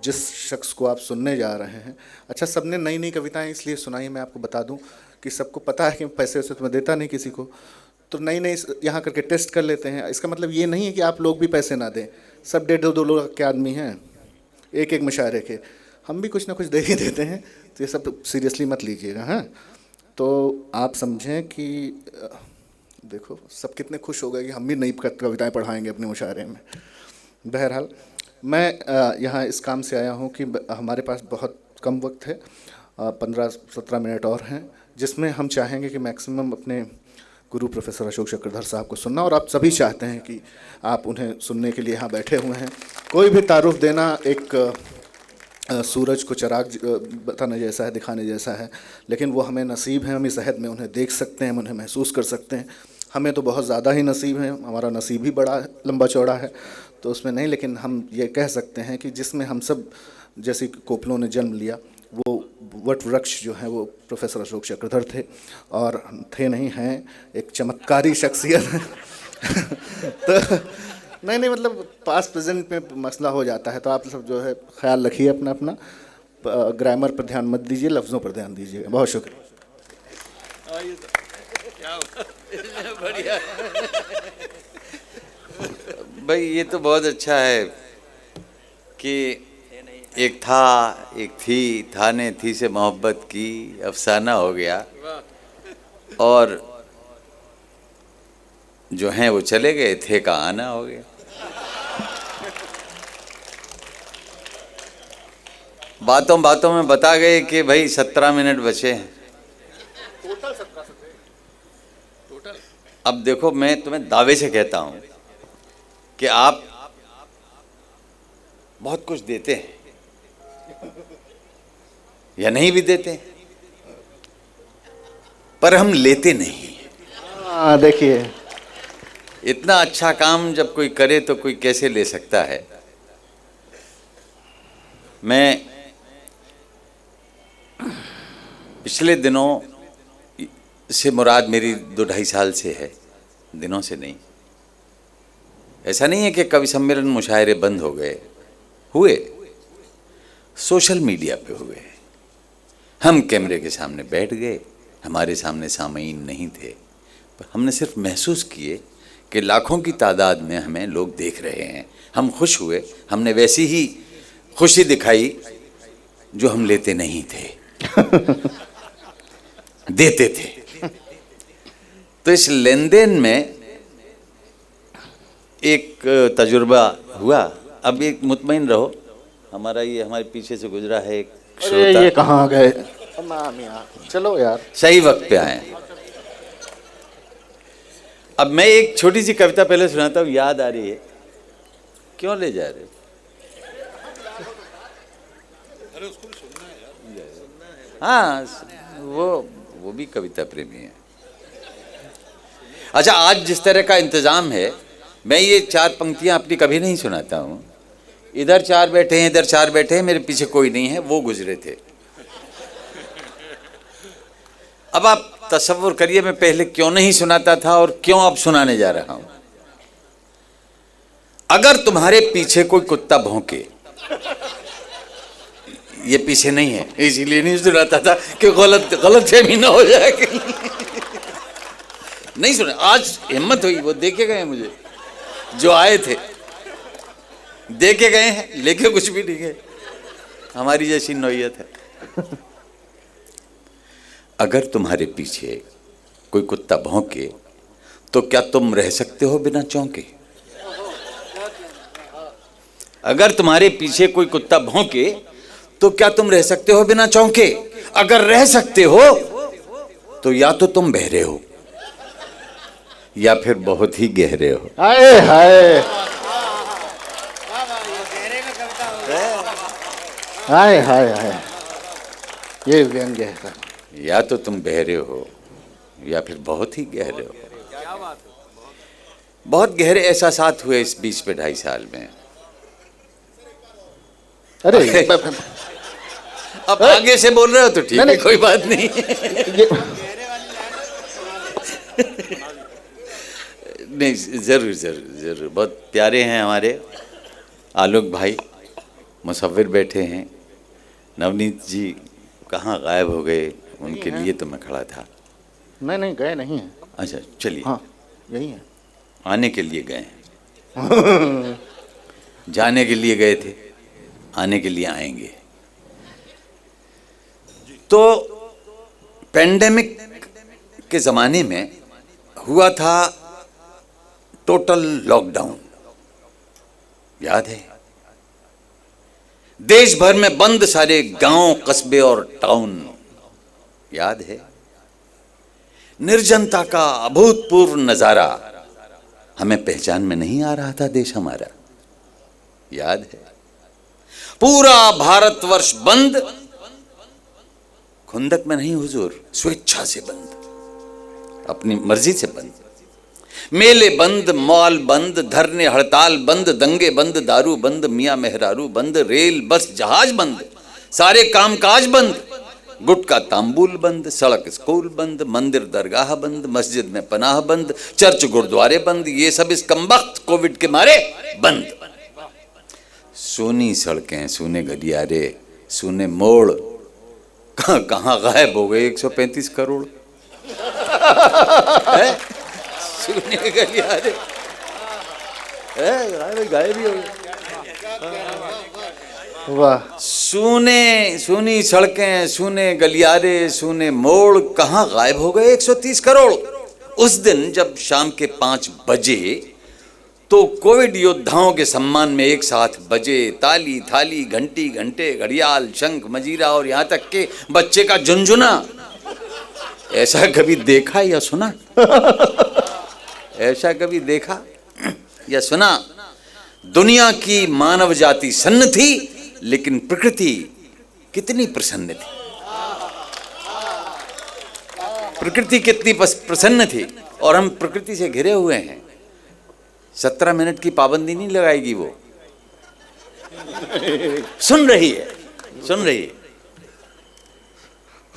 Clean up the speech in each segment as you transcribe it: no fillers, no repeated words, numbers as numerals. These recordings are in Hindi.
जिस शख्स को आप सुनने जा रहे हैं, अच्छा सबने नई नई कविताएं इसलिए सुनाई, मैं आपको बता दूं कि सबको पता है कि पैसे वैसे तो मैं देता नहीं किसी को, तो नई नई यहाँ करके टेस्ट कर लेते हैं। इसका मतलब ये नहीं है कि आप लोग भी पैसे ना दें, सब 1.5-2 लोग के आदमी हैं एक एक मुशायरे के, हम भी कुछ ना कुछ दे ही देते हैं, तो ये सब सीरियसली मत लीजिएगा। हाँ, तो आप समझें कि देखो सब कितने खुश हो गए कि हम भी नई कविताएं पढ़ाएंगे अपने मुशायरे में। बहरहाल मैं यहाँ इस काम से आया हूँ कि हमारे पास बहुत कम वक्त है, 15-17 मिनट और हैं, जिसमें हम चाहेंगे कि मैक्सिमम अपने गुरु प्रोफेसर अशोक चक्रधर साहब को सुनना, और आप सभी चाहते हैं कि आप उन्हें सुनने के लिए यहाँ बैठे हुए हैं। कोई भी तारुफ देना एक सूरज को चराग बताने जैसा है, दिखाने जैसा है, लेकिन वो हमें नसीब है, हम इस अहद में उन्हें देख सकते हैं, हम उन्हें महसूस कर सकते हैं। हमें तो बहुत ज़्यादा ही नसीब है, हमारा नसीब ही बड़ा लंबा चौड़ा है, तो उसमें नहीं, लेकिन हम ये कह सकते हैं कि जिसमें हम सब जैसे कोपलों ने जन्म लिया, वो वट वृक्ष जो है वो प्रोफेसर अशोक चक्रधर थे, और थे नहीं हैं, एक चमत्कारी शख्सियत है। तो नहीं मतलब पास प्रेजेंट में मसला हो जाता है, तो आप सब जो है ख्याल रखिए अपना अपना, ग्रामर पर ध्यान मत दीजिए, लफ्ज़ों पर ध्यान दीजिएगा। बहुत शुक्रिया। बढ़िया भाई, ये तो बहुत अच्छा है कि एक था एक थी, था ने थी से मोहब्बत की, अफसाना हो गया, और जो हैं वो चले गए, थे का आना हो गया। बातों बातों में बता गए कि भाई 17 मिनट बचे हैं। अब देखो, मैं तुम्हें दावे से कहता हूं कि आप बहुत कुछ देते हैं या नहीं भी देते, पर हम लेते नहीं। देखिए, इतना अच्छा काम जब कोई करे तो कोई कैसे ले सकता है। मैं पिछले दिनों से, मुराद मेरी 2-2.5 साल से है, दिनों से नहीं। ऐसा नहीं है कि कवि सम्मेलन मुशायरे बंद हो गए, हुए, सोशल मीडिया पे हुए। हम कैमरे के सामने बैठ गए, हमारे सामने सामईन नहीं थे, पर हमने सिर्फ महसूस किए कि लाखों की तादाद में हमें लोग देख रहे हैं। हम खुश हुए, हमने वैसी ही खुशी दिखाई जो हम लेते नहीं थे, देते थे। तो इस लेन देन में एक तजुर्बा हुआ। अब एक मुतमईन रहो, हमारा ये हमारे पीछे से गुजरा है एक श्रोता, ये कहाँ गए? चलो यार, सही वक्त पे आए। अब मैं एक छोटी सी कविता पहले सुनाता हूँ, याद आ रही है। क्यों ले जा रहे हो? हाँ, वो भी कविता प्रेमी है। अच्छा, आज जिस तरह का इंतजाम है, मैं ये 4 पंक्तियां अपनी कभी नहीं सुनाता हूँ। इधर 4 बैठे हैं, इधर 4 बैठे हैं, मेरे पीछे कोई नहीं है, वो गुजरे थे। अब आप तसव्वुर करिए मैं पहले क्यों नहीं सुनाता था और क्यों अब सुनाने जा रहा हूं। अगर तुम्हारे पीछे कोई कुत्ता भौंके, ये पीछे नहीं है इसीलिए नहीं सुनाता था कि गलत फहमी ना हो जाए। नहीं सुना, आज हिम्मत हुई, वो देखे गए मुझे, जो आए थे देखे गए हैं, लेके कुछ भी नहीं गए। हमारी जैसी नौयत है। अगर तुम्हारे पीछे कोई कुत्ता भौंके तो क्या तुम रह सकते हो बिना चौंके? अगर तुम्हारे पीछे कोई कुत्ता भौंके तो क्या तुम रह सकते हो बिना चौंके? अगर रह सकते हो तो या तो तुम बहरे हो या फिर बहुत ही गहरे हो। हाय हाय हाय हाय हाय, ये व्यंग्य है। या तो तुम बहरे हो या फिर बहुत ही गहरे हो। बहुत गहरे एहसासात हुए इस बीच पे 2.5 साल में। अरे अब आगे से बोल रहे हो तो ठीक है, कोई बात नहीं। नहीं, जरूर जरूर जरूर, बहुत प्यारे हैं हमारे। आलोक भाई मुसव्विर बैठे हैं, नवनीत जी कहाँ गायब हो गए, उनके लिए तो मैं खड़ा था। नहीं नहीं गए नहीं हैं। अच्छा चलिए। हाँ यही है। आने के लिए गए हैं। जाने के लिए गए थे, आने के लिए आएंगे। तो पेंडेमिक के ज़माने में हुआ था टोटल लॉकडाउन, याद है? देश भर में बंद सारे गांव, कस्बे और टाउन, याद है? निर्जनता का अभूतपूर्व नजारा, हमें पहचान में नहीं आ रहा था देश हमारा, याद है? पूरा भारतवर्ष बंद, खुंदक में नहीं हुजूर, स्वेच्छा से बंद, अपनी मर्जी से बंद। मेले बंद, मॉल बंद, धरने हड़ताल बंद, दंगे बंद, दारू बंद, मियां मेहरारू बंद, रेल बस जहाज बंद, सारे कामकाज बंद, गुटका तांबूल बंद, सड़क स्कूल बंद, मंदिर दरगाह बंद, मस्जिद में पनाह बंद, चर्च गुरुद्वारे बंद, ये सब इस कमबख्त कोविड के मारे बंद। सूनी सड़कें, सूने गलियारे, सूने मोड़, कहाँ गायब हो गए 135 करोड़? सूने गलियारे गायब ही हो गए। वाह। सूनी सड़कें, सूने गलियारे, सूने मोड़, कहाँ गायब हो गए 130 करोड़? उस दिन जब शाम के 5 बजे तो कोविड योद्धाओं के सम्मान में एक साथ बजे ताली, थाली, घंटी, घंटे, घड़ियाल, शंख, मजीरा और यहाँ तक के बच्चे का झुनझुना। ऐसा कभी देखा या सुना? ऐसा कभी देखा या सुना? दुनिया की मानव जाति सन्न थी, लेकिन प्रकृति कितनी प्रसन्न थी। प्रकृति कितनी प्रसन्न थी, और हम प्रकृति से घिरे हुए हैं। 17 मिनट की पाबंदी नहीं लगाएगी वो। सुन रही है, सुन रही है।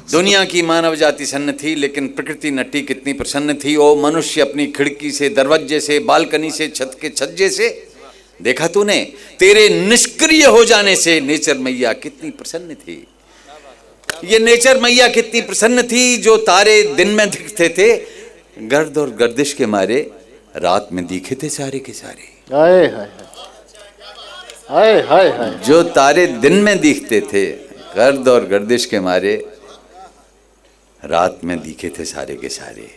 दुनिया की मानव जाति सन्न थी, लेकिन प्रकृति नटी कितनी प्रसन्न थी। ओ मनुष्य, अपनी खिड़की से, दरवाजे से, बालकनी से, छत के छज्जे से देखा तूने? तेरे निष्क्रिय हो जाने से नेचर मैया कितनी प्रसन्न थी। ये नेचर मैया कितनी प्रसन्न थी, जो तारे दिन में दिखते थे, गर्द और गर्दिश के मारे रात में दिखे थे सारे के सारे। हाय हाय हाय हाय हाय। जो तारे दिन में दिखते थे, गर्द और गर्दिश के मारे रात में दिखे थे सारे के सारे।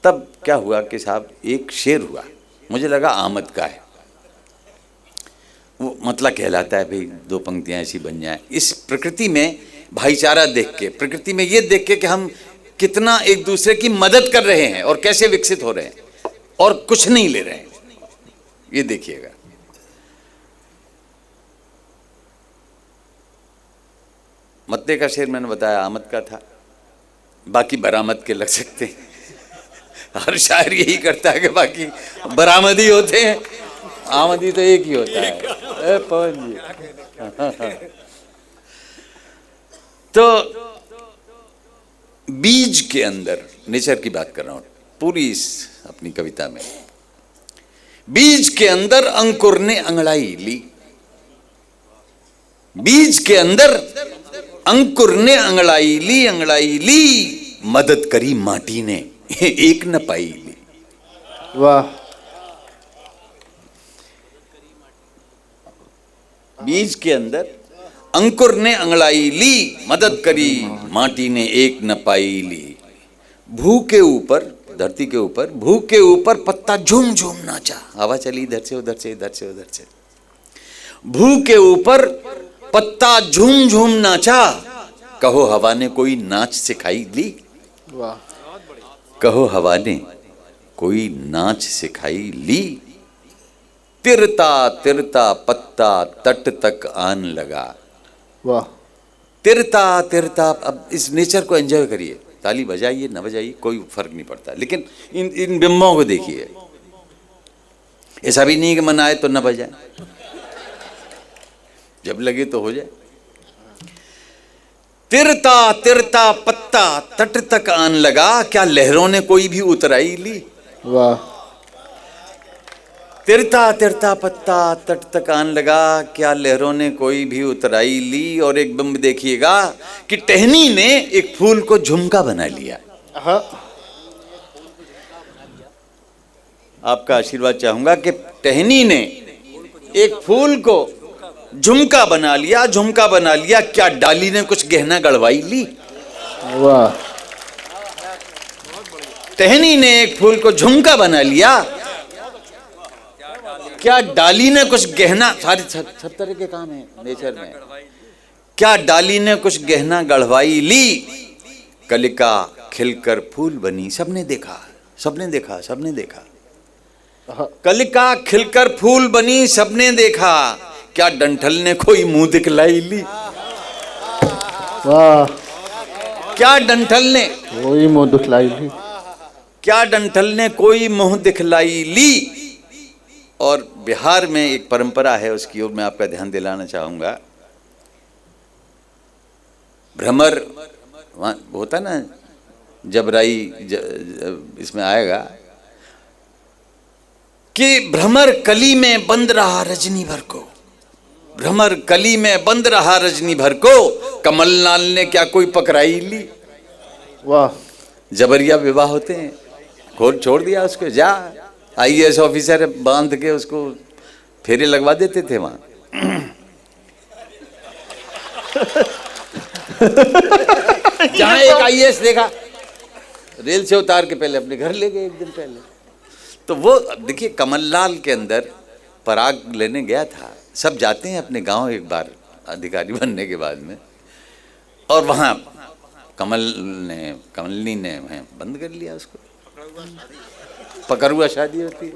तब क्या हुआ कि साहब, एक शेर हुआ, मुझे लगा आमद का है, वो मतलब कहलाता है भाई 2 पंक्तियां ऐसी बन जाएं। इस प्रकृति में भाईचारा देख के, प्रकृति में ये देख के कि हम कितना एक दूसरे की मदद कर रहे हैं और कैसे विकसित हो रहे हैं और कुछ नहीं ले रहे हैं, ये देखिएगा। मत्ते का शेर मैंने बताया आमद का था, बाकी बरामद के लग सकते हैं। हर शायर यही करता है कि बाकी बरामद ही होते हैं, आमदी तो एक ही होता है। पवन जी। तो बीज के अंदर, नेचर की बात कर रहा हूं पूरी इस अपनी कविता में, बीज के अंदर अंकुर ने अंगड़ाई ली। बीज के अंदर अंकुर ने अंगड़ाई ली, अंगड़ाई ली, मदद करी माटी ने, एक न पाई ली। वाह। बीज के अंदर अंकुर ने अंगड़ाई ली, मदद करी माटी ने, एक न पाई ली। भू के ऊपर, धरती के ऊपर, भू के ऊपर पत्ता झूम झूम नाचा। हवा चली इधर से उधर से, इधर से उधर से। भू के ऊपर पत्ता झूम झूम नाचा, कहो हवा ने कोई नाच सिखाई ली। वाह। कहो हवा ने कोई नाच सिखाई ली। तिरता तिरता पत्ता तट तक आन लगा। वाह। तिरता तिरता, अब इस नेचर को एंजॉय करिए, ताली बजाइए न बजाइए कोई फर्क नहीं पड़ता, लेकिन इन बिंबों को देखिए। ऐसा भी नहीं कि मन आए तो न बजाए, जब लगे तो हो जाए। तिरता तिरता पत्ता तट तक आन लगा, क्या लहरों ने कोई भी उतराई ली। वाह। तिरता तिरता पत्ता तट तक आन लगा, क्या लहरों ने कोई भी उतराई ली। और एक बिंब देखिएगा कि टहनी ने एक फूल को झुमका बना लिया। हाँ, आपका आशीर्वाद चाहूंगा कि टहनी ने एक फूल को झुमका बना लिया, झुमका बना लिया। क्या डाली ने कुछ गहना गढ़वाई ली। वाह, टहनी ने एक फूल को झुमका बना लिया, क्या डाली ने कुछ गहना, सारी सब तरह के काम है नेचर में। क्या डाली ने कुछ गहना गढ़वाई ली, कलिका खिलकर फूल बनी। सबने देखा, सबने देखा, सबने देखा। कलिका खिलकर फूल बनी, सबने देखा। क्या डंठल ने कोई मुंह दिखलाई ली। वाह, क्या डंठल ने वही मुंह दिखलाई ली। क्या डंठल ने कोई मुंह दिखलाई ली। और बिहार में एक परंपरा है, उसकी ओर मैं आपका ध्यान दिलाना चाहूंगा। भ्रमर वहां होता ना, जबराई इसमें आएगा कि भ्रमर कली में बंद रहा रजनी भर को। भ्रमर कली में बंद रहा रजनी भर को, कमललाल ने क्या कोई पकड़ाई ली। वाह, जबरिया विवाह होते हैं, खोल छोड़ दिया उसको। जा आईएएस ऑफिसर बांध के उसको फेरे लगवा देते थे वहां। जहां एक आईएएस देखा, रेल से उतार के पहले अपने घर ले गए एक दिन पहले। तो वो देखिए, कमललाल के अंदर पराग लेने गया था। सब जाते हैं अपने गांव एक बार अधिकारी बनने के बाद में, और वहां कमलनी ने बंद कर लिया उसको। पकड़ुआ शादी होती है।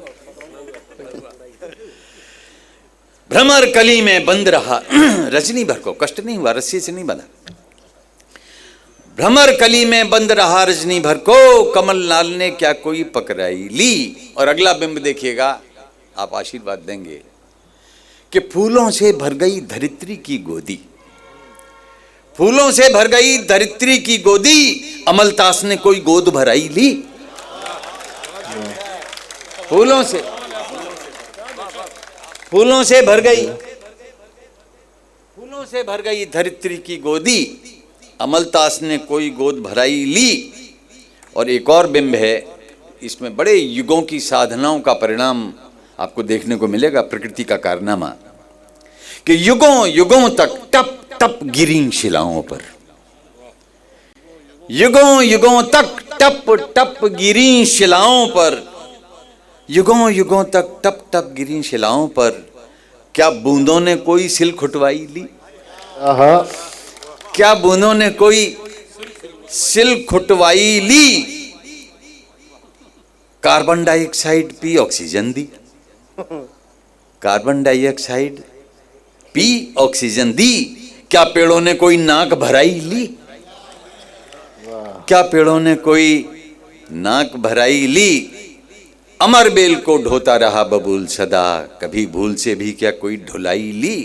भ्रमर कली में बंद रहा रजनी भर को, कष्ट नहीं हुआ, रस्सी से नहीं बंधा। भ्रमर कली में बंद रहा रजनी भर को, कमललाल ने क्या कोई पकड़ाई ली। और अगला बिंब देखिएगा, आप आशीर्वाद देंगे कि फूलों से भर गई धरित्री की गोदी। फूलों से भर गई धरित्री की गोदी, अमलतास ने कोई गोद भराई ली। फूलों से भर गई, फूलों से भर गई धरित्री की गोदी, अमलतास ने कोई गोद भराई ली। और एक और बिंब है, इसमें बड़े युगों की साधनाओं का परिणाम आपको देखने को मिलेगा, प्रकृति का कारनामा, कि युगों युगों तक टप टप गिरी शिलाओं पर। युगों युगों तक टप टप गिरी शिलाओं पर, युगों युगों तक टप टप गिरी शिलाओं पर, क्या बूंदों ने कोई सिल खुटवाई ली। क्या बूंदों ने कोई सिल खुटवाई ली। कार्बन डाइऑक्साइड पी ऑक्सीजन दी। कार्बन डाइऑक्साइड पी ऑक्सीजन दी। क्या पेड़ों ने कोई नाक भराई ली। क्या पेड़ों ने कोई नाक भराई ली। अमर बेल को ढोता रहा बबूल सदा, कभी भूल से भी क्या कोई ढुलाई ली।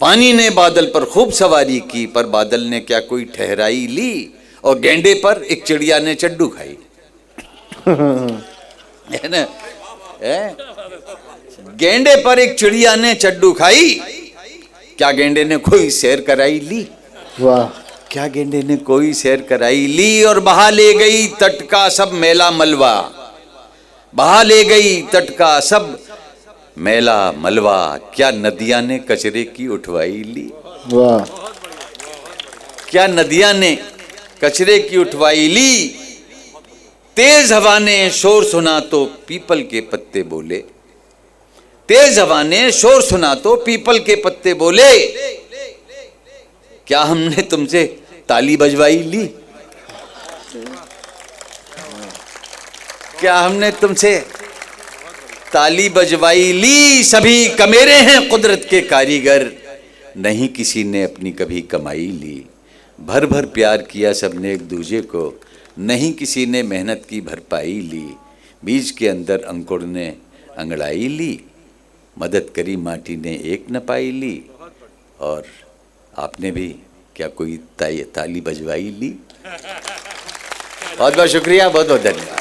पानी ने बादल पर खूब सवारी की, पर बादल ने क्या कोई ठहराई ली। और गेंडे पर एक चिड़िया ने चड्डू खाई। है ना, गेंडे पर एक चिड़िया ने चड्डू खाई। क्या गेंडे ने कोई सैर कराई ली। वाह, क्या गेंडे ने कोई सैर कराई ली। और बहा ले गई तट का सब मैला मलबा। बहा ले गई तट का सब मैला मलबा। क्या नदियां ने कचरे की उठवाई ली। वाह, क्या नदियां ने कचरे की उठवाई ली। तेज हवा ने शोर सुना तो पीपल के पत्ते बोले। तेज हवा ने शोर सुना तो पीपल के पत्ते बोले। क्या हमने तुमसे ताली बजवाई ली। क्या हमने तुमसे ताली बजवाई ली। सभी कमेरे हैं कुदरत के कारीगर, नहीं किसी ने अपनी कभी कमाई ली। भर भर प्यार किया सबने एक दूजे को, नहीं किसी ने मेहनत की भरपाई ली। बीज के अंदर अंकुर ने अंगड़ाई ली, मदद करी माटी ने एक न पाई ली। और आपने भी क्या कोई ताली बजवाई ली। बहुत बहुत शुक्रिया, बहुत बहुत धन्यवाद।